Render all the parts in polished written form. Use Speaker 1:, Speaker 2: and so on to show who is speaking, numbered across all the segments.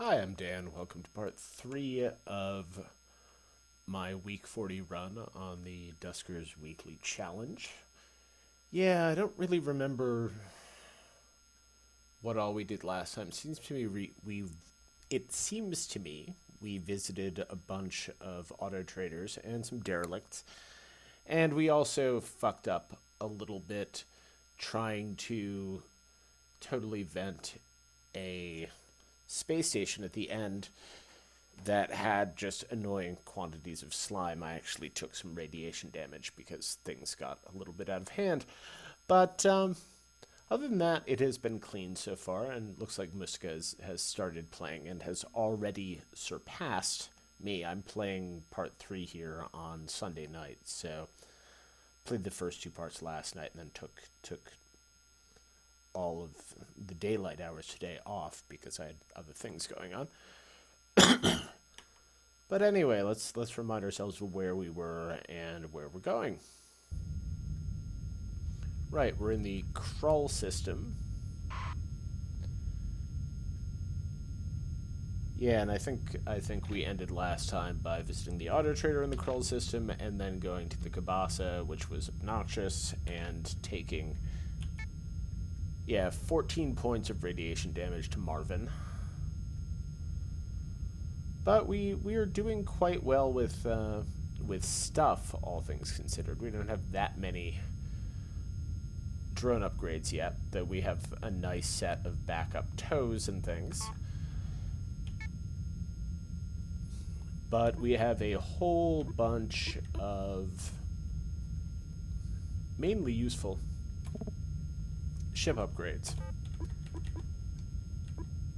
Speaker 1: Hi, I'm Dan. Welcome to part 3 of my week 40 run on the Duskers Weekly Challenge. Yeah, I don't really remember what all we did last time. It seems to me we visited a bunch of auto traders and some derelicts, and we also fucked up a little bit trying to totally vent a space station at the end that had just annoying quantities of slime. I actually took some radiation damage because things got a little bit out of hand. But other than that, it has been clean so far, and looks like Muska has started playing and has already surpassed me. I'm playing part 3 here on Sunday night, so played the first 2 parts last night and then took all of the daylight hours today off because I had other things going on. But anyway, let's remind ourselves of where we were and where we're going. Right, we're in the Krull system. Yeah, and I think we ended last time by visiting the auto trader in the Krull system and then going to the Kabasa, which was obnoxious, and taking 14 points of radiation damage to Marvin. But we are doing quite well with stuff, all things considered. We don't have that many drone upgrades yet, though we have a nice set of backup tows and things. But we have a whole bunch of mainly useful ship upgrades.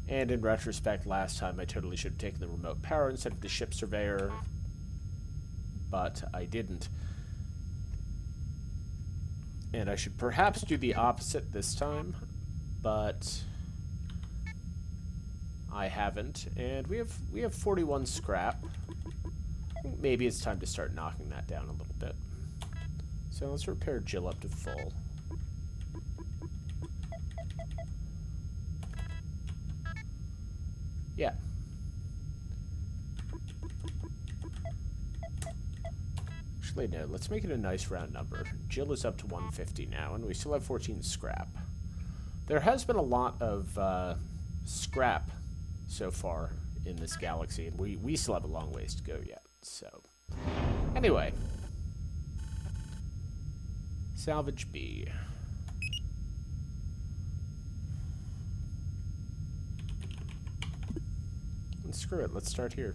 Speaker 1: And in retrospect, last time I totally should have taken the remote power instead of the ship surveyor, but I didn't. And I should perhaps do the opposite this time, but I haven't. And we have 41 scrap. I think maybe it's time to start knocking that down a little bit. So let's repair Jill up to full. Yeah. Actually, no, let's make it a nice round number. Jill is up to 150 now, and we still have 14 scrap. There has been a lot of scrap so far in this galaxy, and we still have a long ways to go yet. So, anyway. Salvage B. And screw it, let's start here.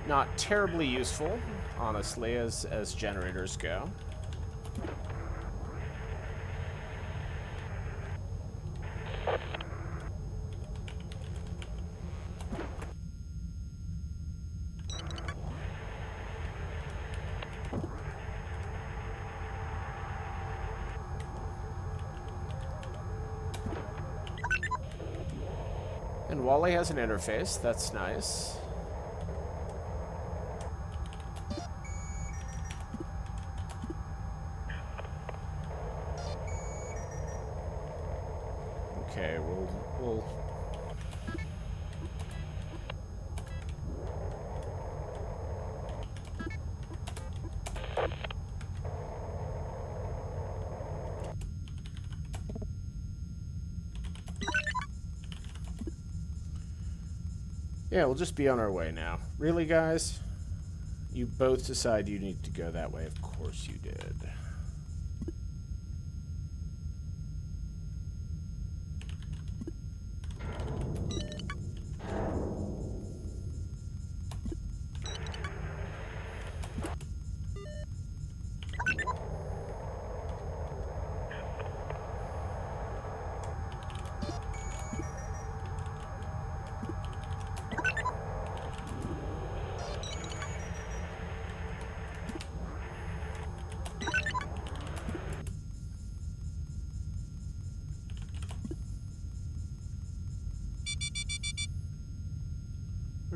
Speaker 1: Not terribly useful, honestly, as generators go. And Wally has an interface, that's nice. Okay, we'll yeah, we'll just be on our way now. Really, guys? You both decide you need to go that way. Of course you did.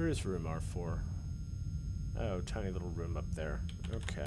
Speaker 1: where is room R4? Oh, tiny little room up there. Okay.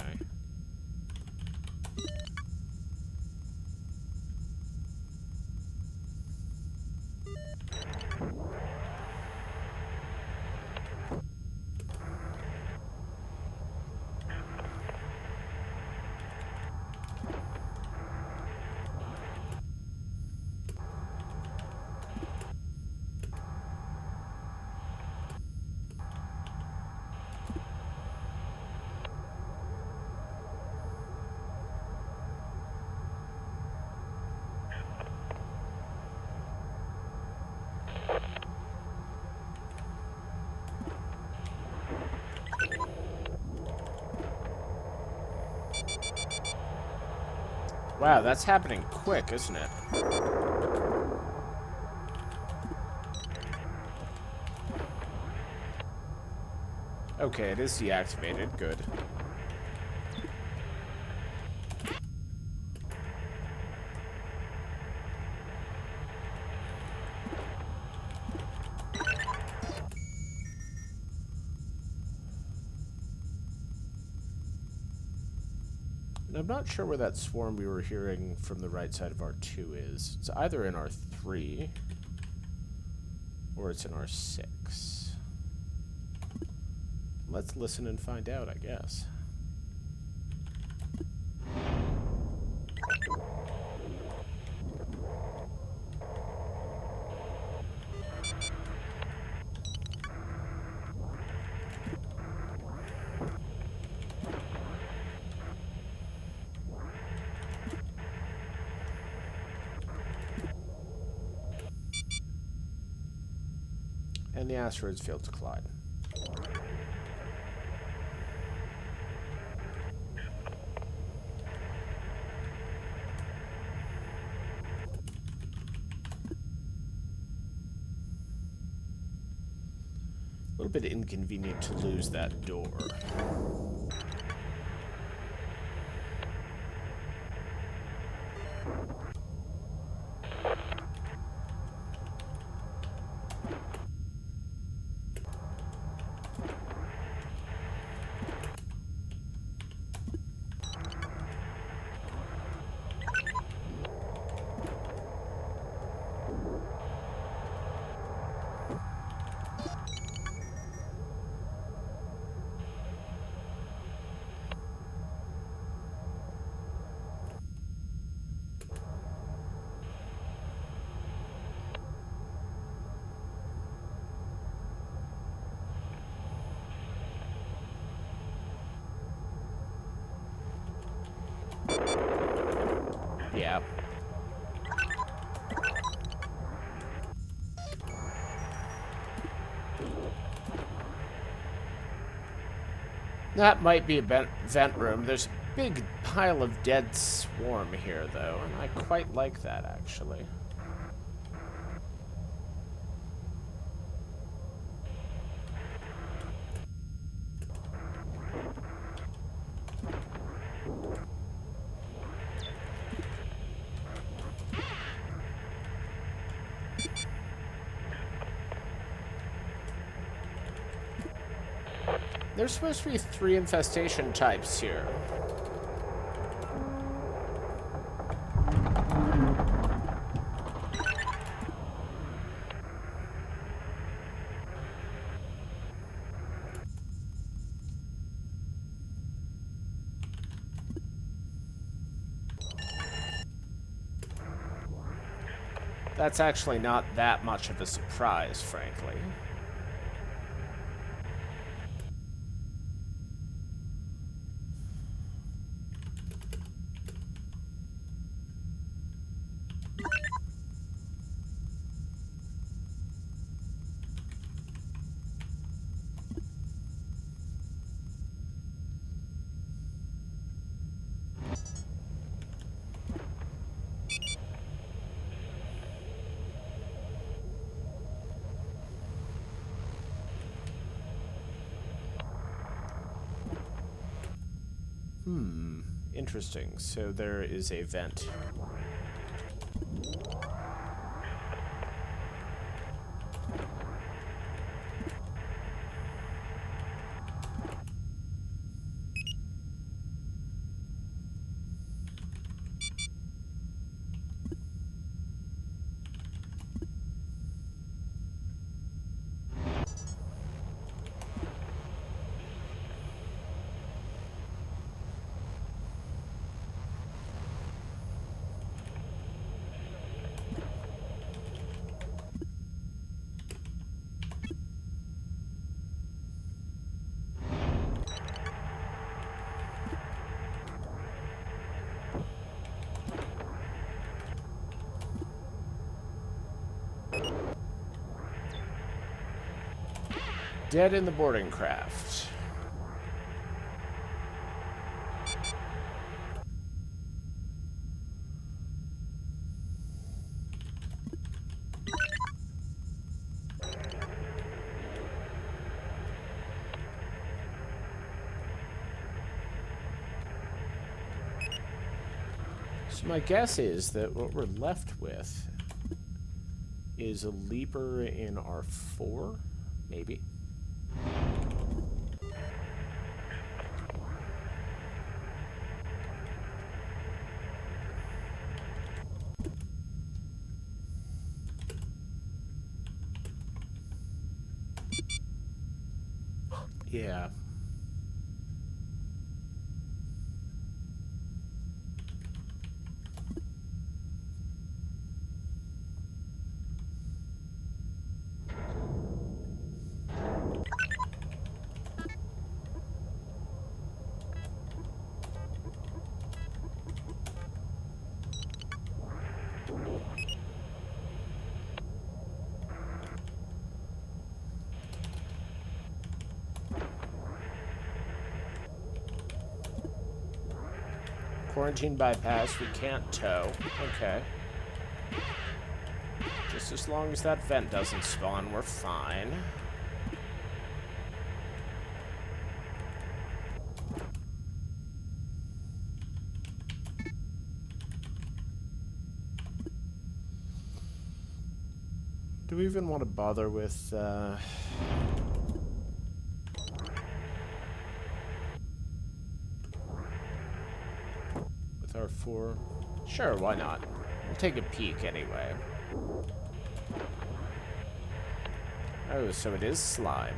Speaker 1: Wow, that's happening quick, isn't it? Okay, it is deactivated. Good. And I'm not sure where that swarm we were hearing from the right side of R2 is. It's either in R3 or it's in R6. Let's listen and find out, I guess. And the asteroids failed to collide. A little bit inconvenient to lose that door. Yeah. That might be a vent room. There's a big pile of dead swarm here, though, and I quite like that, actually. There's supposed to be 3 infestation types here. That's actually not that much of a surprise, frankly. Interesting. So there is a vent. Dead in the boarding craft. So my guess is that what we're left with is a leaper in R4, maybe. Yeah. Quarantine bypass, we can't tow. Okay. Just as long as that vent doesn't spawn, we're fine. Do we even want to bother with, R4? Sure, why not? We'll take a peek anyway. Oh, so it is slime.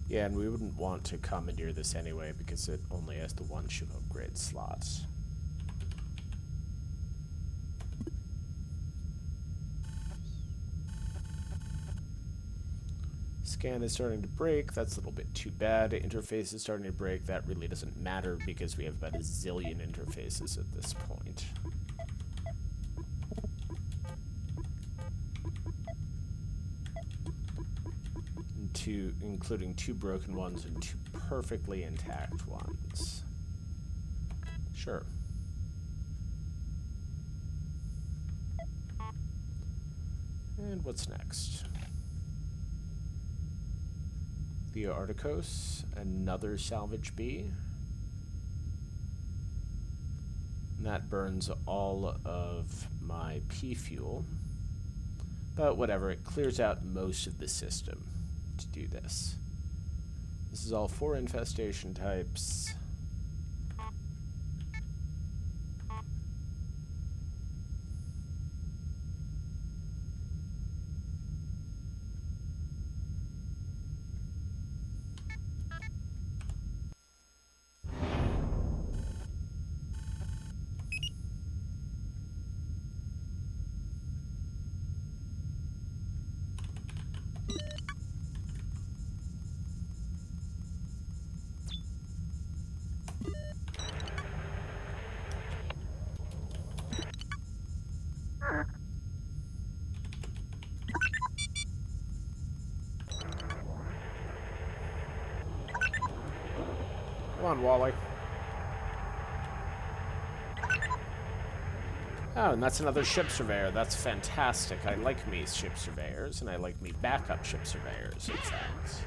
Speaker 1: Yeah, and we wouldn't want to commandeer this anyway because it only has the one ship upgrade slots. Scan is starting to break. That's a little bit too bad. Interface is starting to break. That really doesn't matter because we have about a zillion interfaces at this point. Including 2 broken ones and 2 perfectly intact ones. Sure. And what's next? The Artocos, another Salvage B. And that burns all of my P fuel. But whatever, it clears out most of the system to do this. This is all 4 infestation types. Come on, Wally. Oh, and that's another ship surveyor. That's fantastic. I like me ship surveyors, and I like me backup ship surveyors, in fact.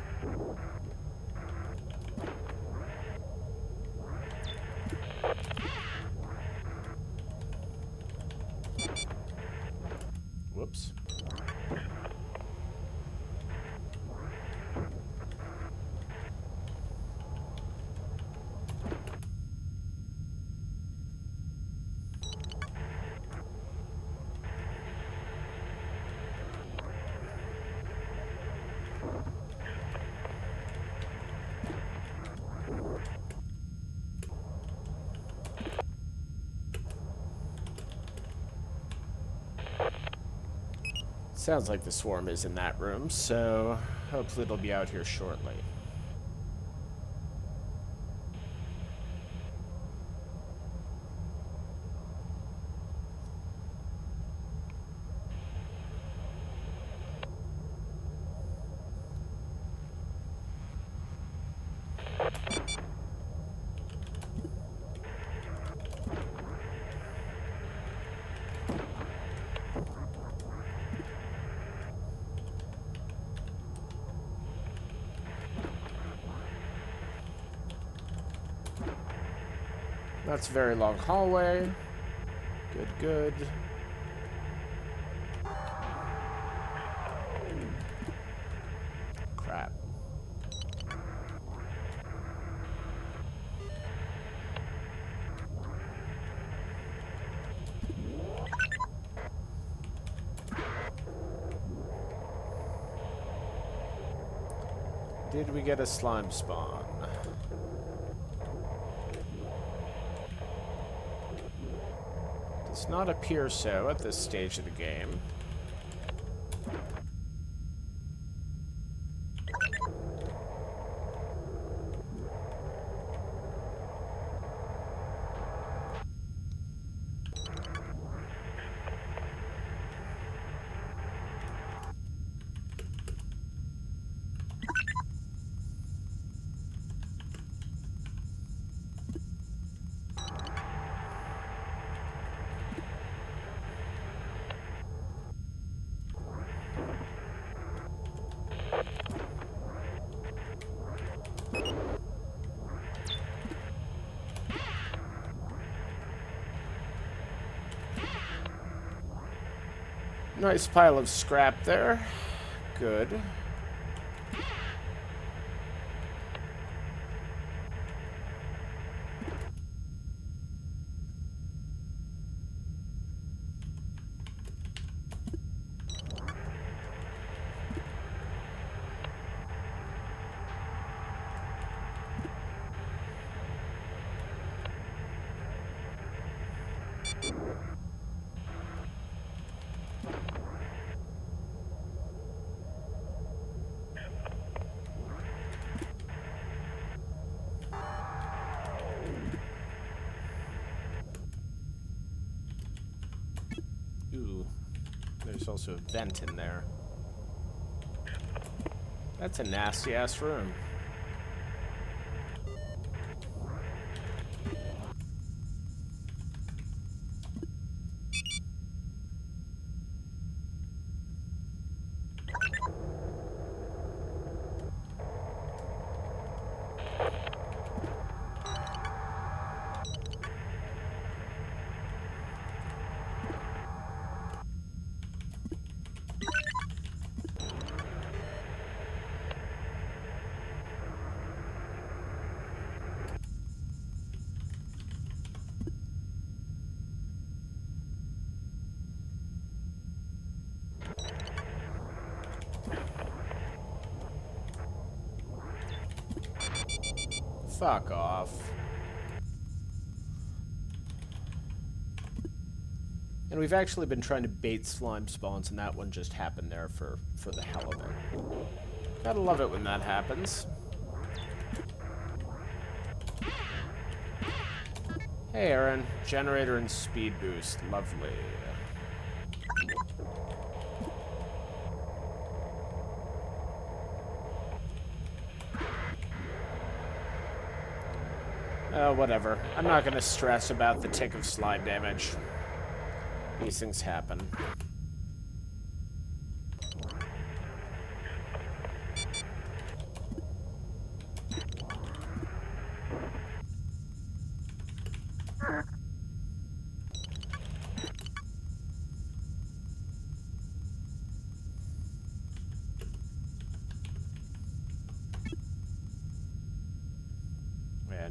Speaker 1: Whoops. Sounds like the swarm is in that room, so hopefully it'll be out here shortly. That's a very long hallway. Good, good. Crap. Did we get a slime spawn? Does not appear so at this stage of the game. Nice pile of scrap there. Good. Ooh, there's also a vent in there. That's a nasty-ass room. Fuck off. And we've actually been trying to bait slime spawns, and that one just happened there for the hell of it. Gotta love it when that happens. Hey, Aaron. Generator and speed boost. Lovely. Whatever. I'm not gonna stress about the tick of slime damage. These things happen.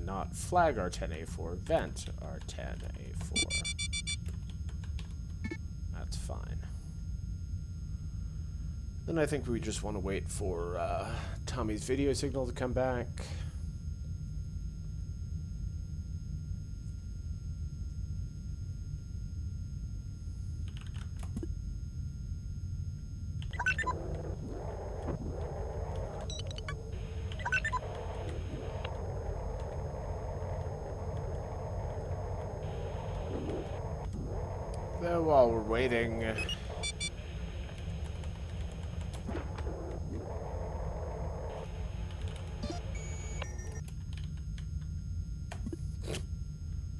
Speaker 1: Not flag R10A4, vent R10A4. That's fine. Then I think we just want to wait for Tommy's video signal to come back. While we're waiting,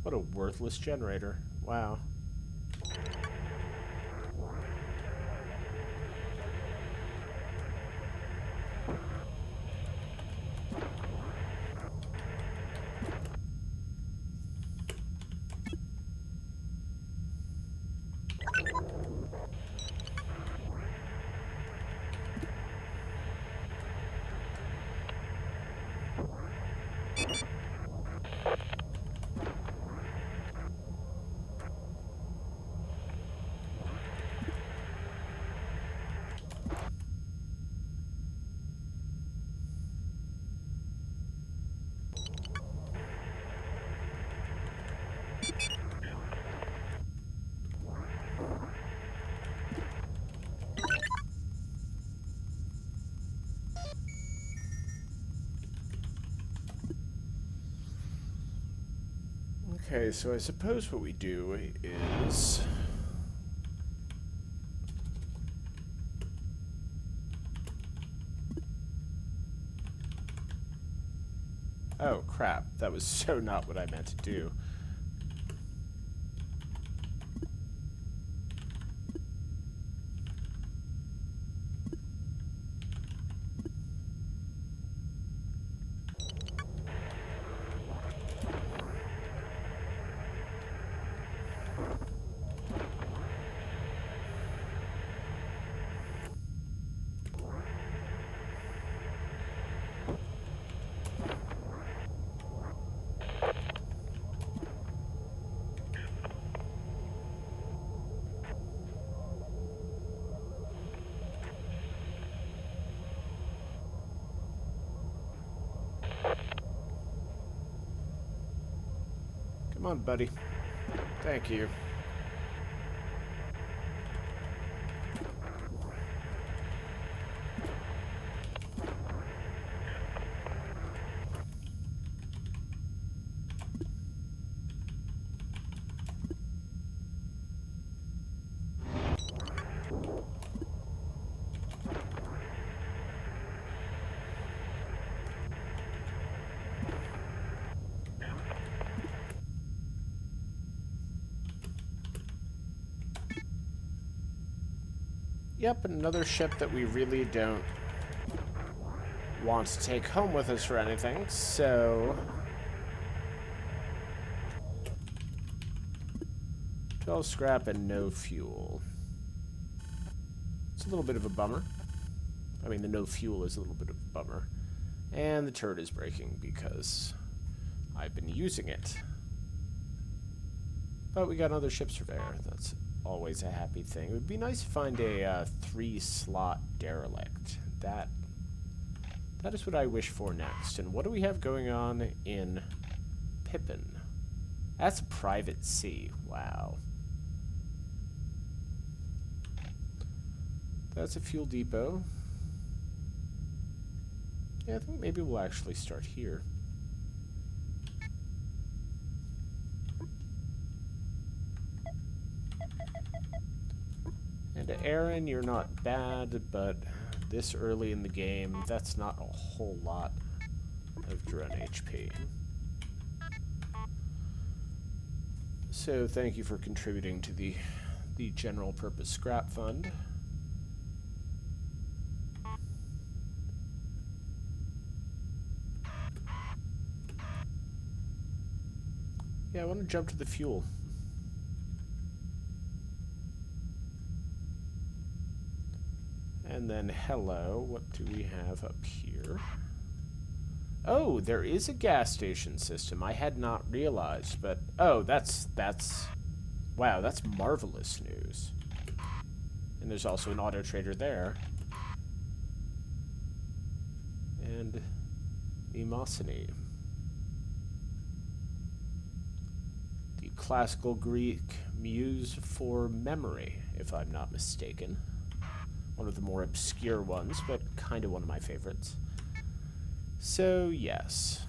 Speaker 1: what a worthless generator. Wow. Okay, so I suppose what we do is... Oh, crap. That was so not what I meant to do. Come on, buddy. Thank you. Yep, another ship that we really don't want to take home with us or anything, so... 12 scrap and no fuel. It's a little bit of a bummer. I mean, the no fuel is a little bit of a bummer. And the turret is breaking because I've been using it. But we got another ship surveyor. That's always a happy thing. It would be nice to find a 3-slot derelict. That is what I wish for next. And what do we have going on in Pippin? That's a private sea. Wow. That's a fuel depot. Yeah, I think maybe we'll actually start here. And Aaron, you're not bad, but this early in the game, that's not a whole lot of drone HP. So thank you for contributing to the general purpose scrap fund. Yeah, I want to jump to the fuel. And then, hello, what do we have up here? Oh, there is a gas station system. I had not realized, but... Oh, that's... Wow, that's marvelous news. And there's also an auto trader there. And... Mnemosyne. The classical Greek muse for memory, if I'm not mistaken. One of the more obscure ones, but kind of one of my favorites. So, yes.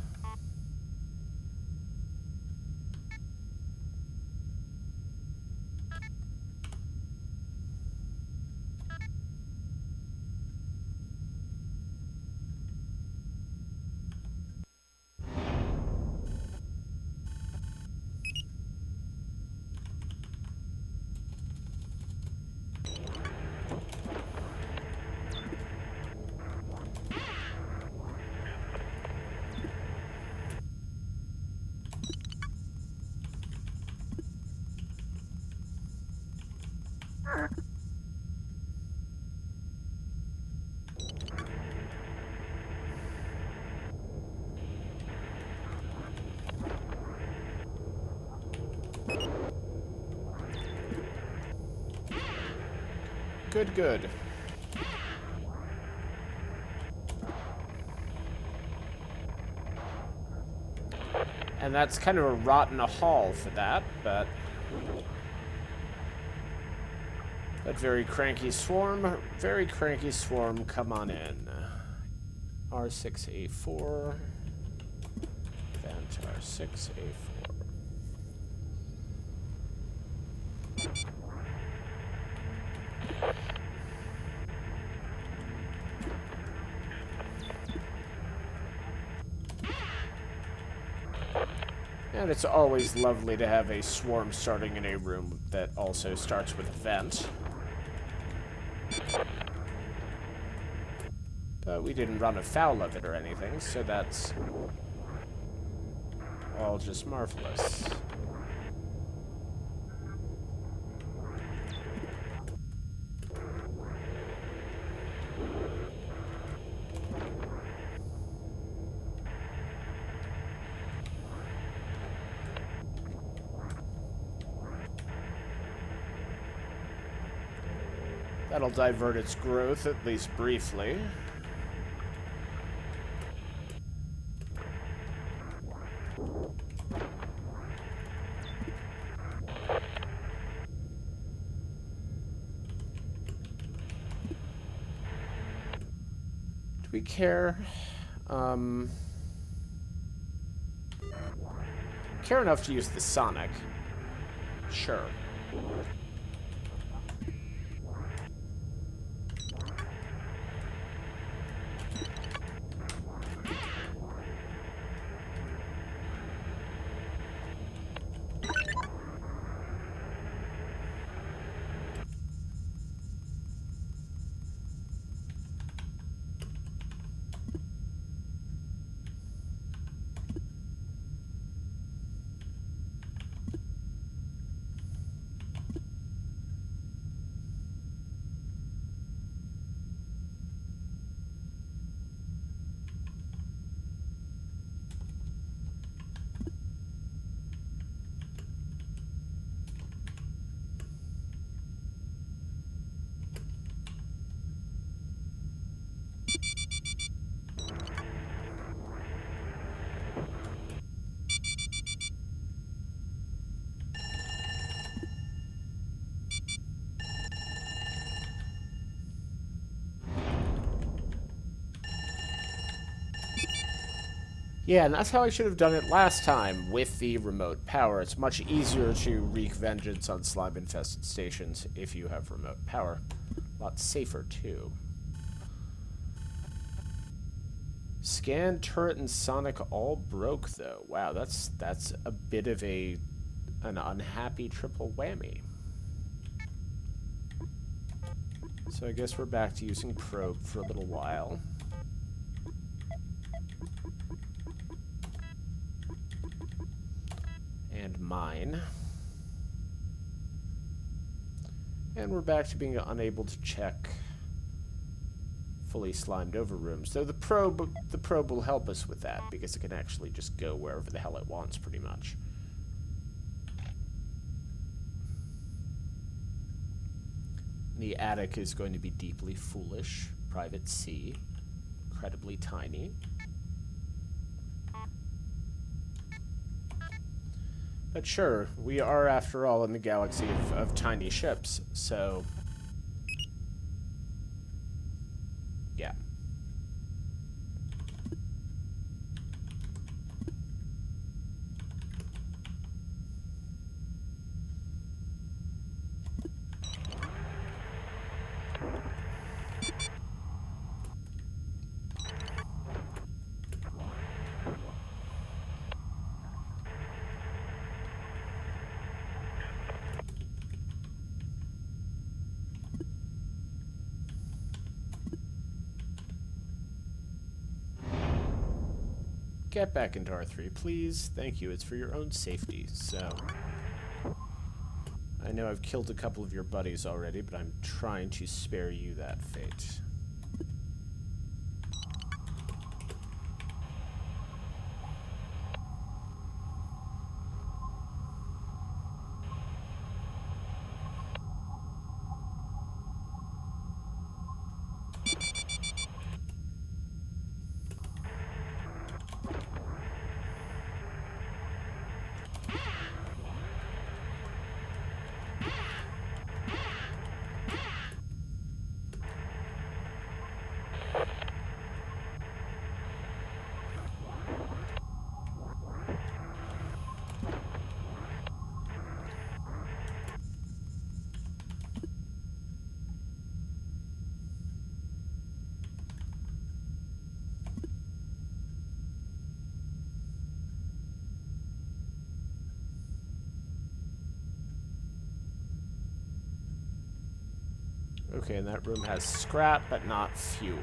Speaker 1: Good, good. And that's kind of a rotten haul for that, but very cranky swarm, come on in. R6A4, Vent R6A4. And it's always lovely to have a swarm starting in a room that also starts with a vent. But we didn't run afoul of it or anything, so that's all just marvelous. That'll divert its growth, at least briefly. Do we care? Care enough to use the Sonic. Sure. Yeah, and that's how I should have done it last time, with the remote power. It's much easier to wreak vengeance on slime-infested stations if you have remote power. A lot safer, too. Scan, turret, and Sonic all broke, though. Wow, that's a bit of an unhappy triple whammy. So I guess we're back to using probe for a little while. And mine. And we're back to being unable to check fully slimed over rooms. Though the probe will help us with that, because it can actually just go wherever the hell it wants, pretty much. The attic is going to be deeply foolish. Private C. Incredibly tiny. But sure, we are, after all, in the galaxy of tiny ships, so... yeah. Get back into R3, please. Thank you. It's for your own safety, so... I know I've killed a couple of your buddies already, but I'm trying to spare you that fate. Okay, and that room has scrap, but not fuel.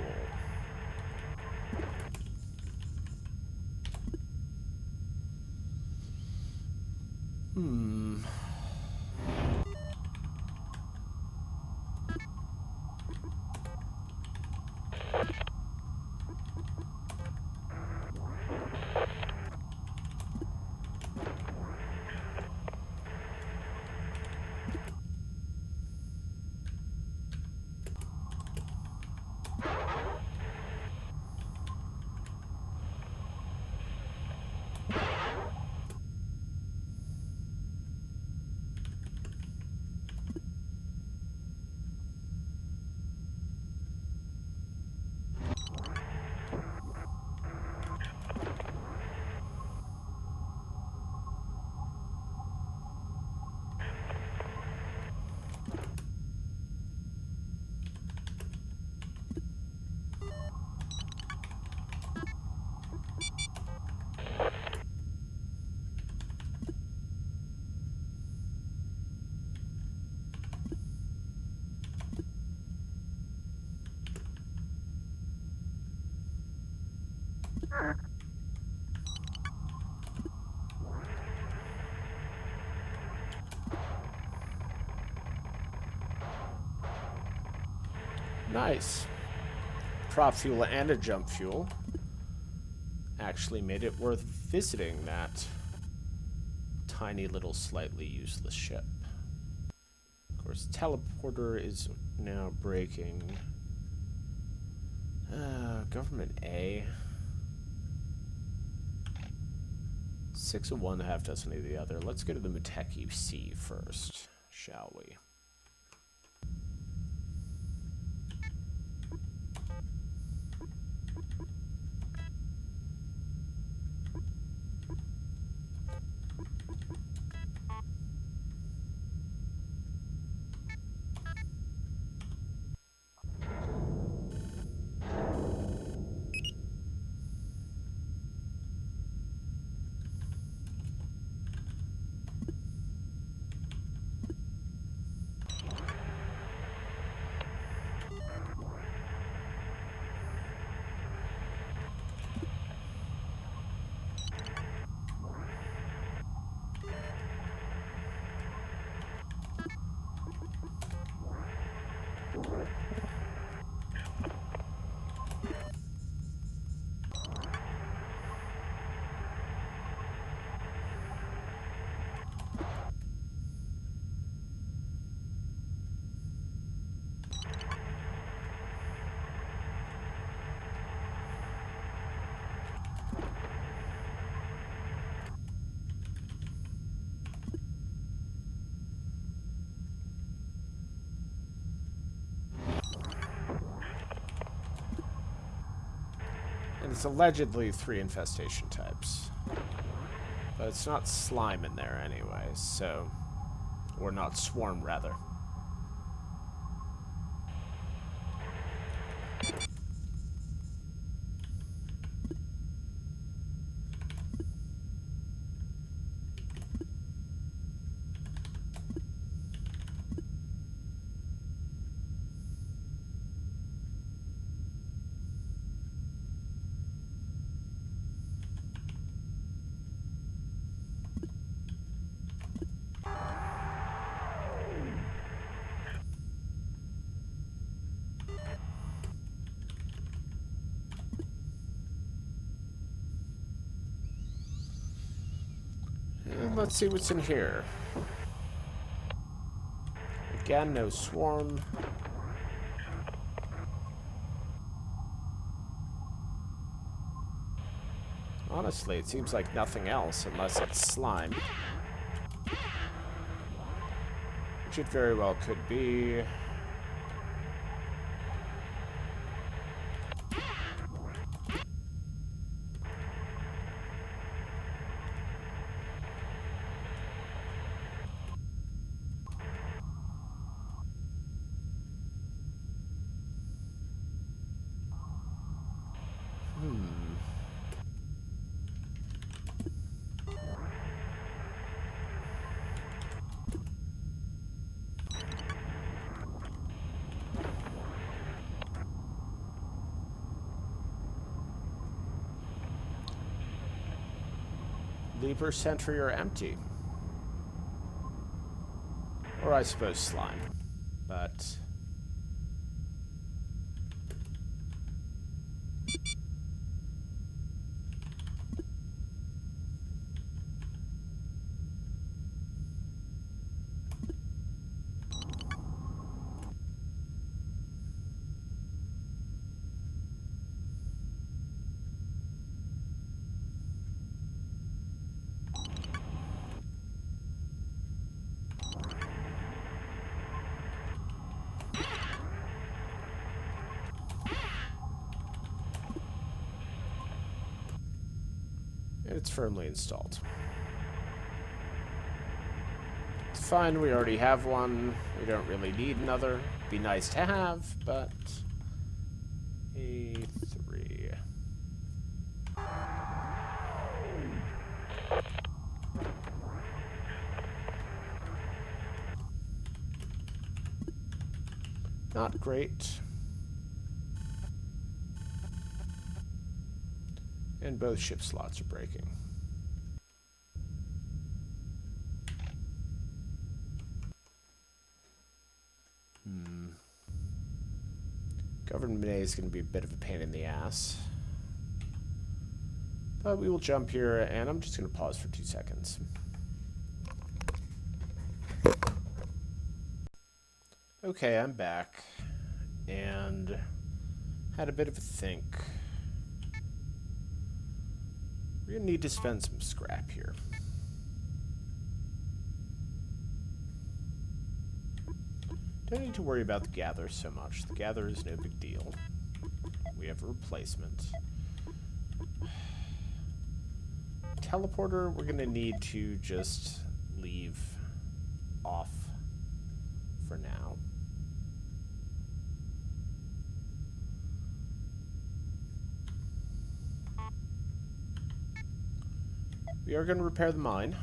Speaker 1: Nice. Prop fuel and a jump fuel. Actually made it worth visiting that tiny little slightly useless ship. Of course, teleporter is now breaking. Government A. 6 of one, half dozen of the other. Let's go to the Muteki C first, shall we? And it's allegedly 3 infestation types. But it's not slime in there anyway, so... Or not swarm, rather. And let's see what's in here. Again, no swarm. Honestly, it seems like nothing else unless it's slime. Which it very well could be. Lever, Sentry, or Empty. Or I suppose Slime. But... it's firmly installed. It's fine, we already have one. We don't really need another. Be nice to have, but... A3. Not great. And both ship slots are breaking. Government A is going to be a bit of a pain in the ass. But we will jump here, and I'm just going to pause for 2 seconds. Okay, I'm back. And had a bit of a think. We're going to need to spend some scrap here. Don't need to worry about the gather so much. The gather is no big deal. We have a replacement. Teleporter, we're going to need to just leave off for now. We are going to repair the mine.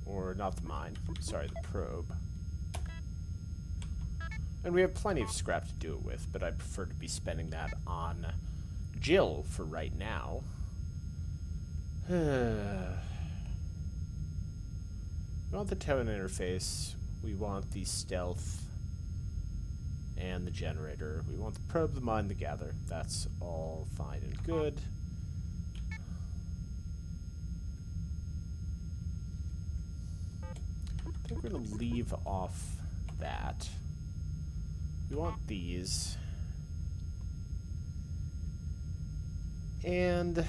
Speaker 1: Or not the mine, sorry, the probe. And we have plenty of scrap to do it with, but I prefer to be spending that on Jill for right now. We want the towing interface, we want the stealth, and the generator. We want the probe, the mine, the gather. That's all fine and good. I think we're going to leave off that. We want these. And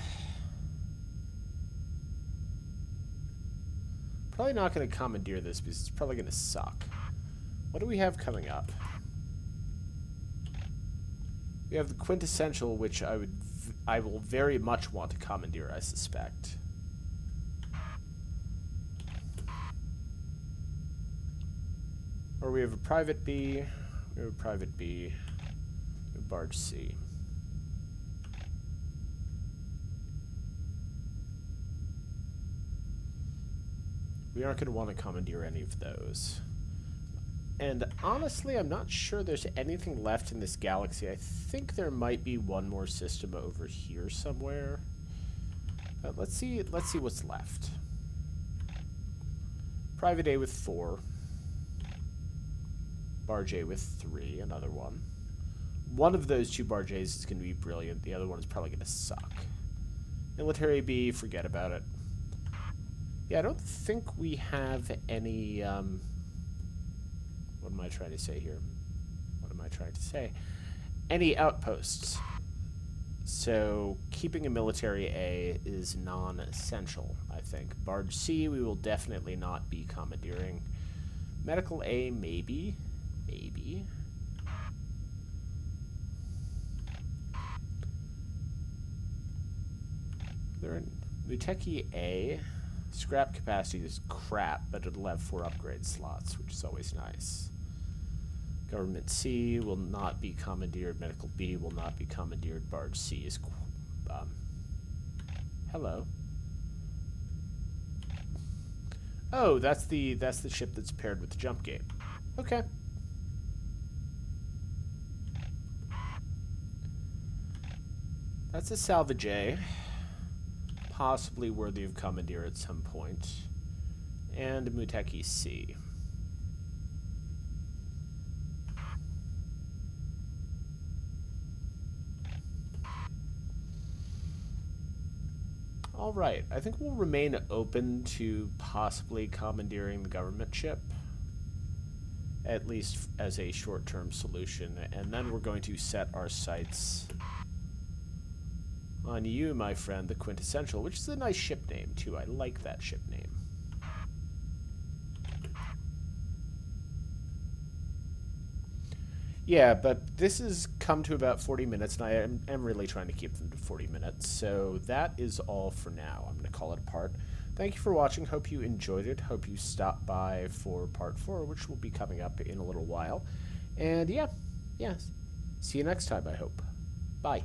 Speaker 1: probably not going to commandeer this because it's probably going to suck. What do we have coming up? We have the quintessential, which I will very much want to commandeer, I suspect. Or we have a private B, we have a private B, we have barge C. We aren't going to want to commandeer any of those. And honestly, I'm not sure there's anything left in this galaxy. I think there might be one more system over here somewhere. Let's see what's left. Private A with 4. Barge A with 3, another one. One of those 2 barge A's is going to be brilliant. The other one is probably going to suck. Military B, forget about it. Yeah, I don't think we have any... what am I trying to say here? What am I trying to say? Any outposts. So keeping a military A is non-essential, I think. Barge C, we will definitely not be commandeering. Medical A, maybe. Maybe. They're in Muteki A. Scrap capacity is crap, but it'll have 4 upgrade slots, which is always nice. Government C will not be commandeered. Medical B will not be commandeered. Barge C is... hello. Oh, that's the ship that's paired with the jump gate. Okay. That's a salvage A. possibly worthy of commandeer at some point. And Muteki C. Alright, I think we'll remain open to possibly commandeering the government ship, at least as a short-term solution, and then we're going to set our sights on you, my friend, the Quintessential, which is a nice ship name, too. I like that ship name. Yeah, but this has come to about 40 minutes, and I am really trying to keep them to 40 minutes. So that is all for now. I'm going to call it a part. Thank you for watching. Hope you enjoyed it. Hope you stopped by for part 4, which will be coming up in a little while. And yeah. See you next time, I hope. Bye.